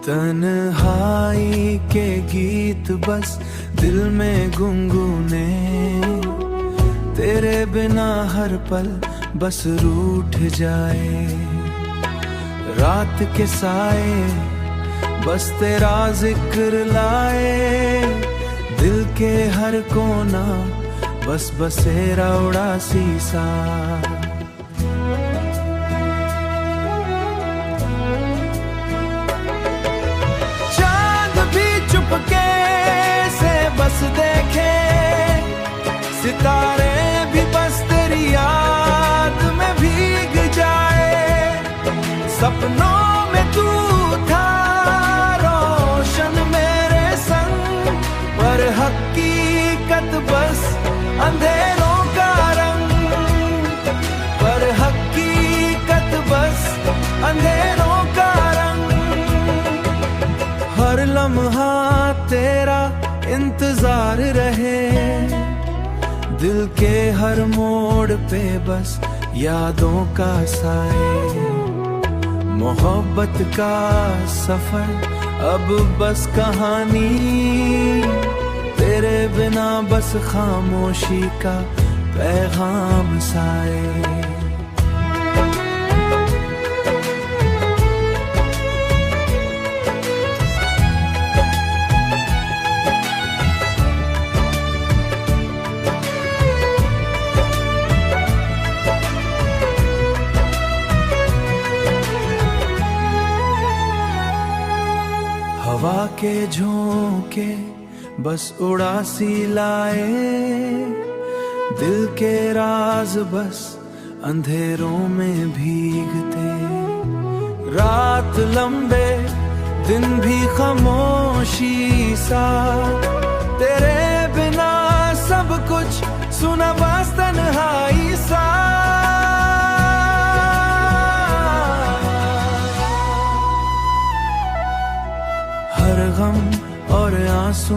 तन्हाई के गीत बस दिल में गुनगुने, तेरे बिना हर पल बस रूठ जाए। रात के साए बस तेरा जिक्र लाए, दिल के हर कोना बस बसेरा उड़ासी सा। चांद भी चुपके से बस देखे, सितारे भी बस तेरी याद में भीग जाए। सपनों में तू था रोशन मेरे संग, पर हकीकत बस अंधेरों का रंग, पर हकीकत बस अंधेरों का रंग। हर लम्हा तेरा इंतजार रहे, दिल के हर मोड़ पे बस यादों का साए। मोहब्बत का सफर अब बस कहानी, तेरे बिना बस खामोशी का पैगाम साए। हवा के झोंके बस उड़ासी लाए, दिल के राज बस अंधेरों में भीगते। रात लंबे दिन भी खामोशी सा, तेरे बिना सब कुछ सुना बस तन्हाई सा। हर गम और आंसू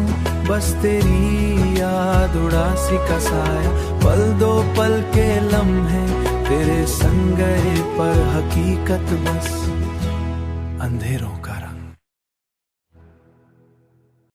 बस तेरी याद उड़ासी का साया। पल दो पल के लम्हे तेरे संग गए, पर हकीकत बस अंधेरों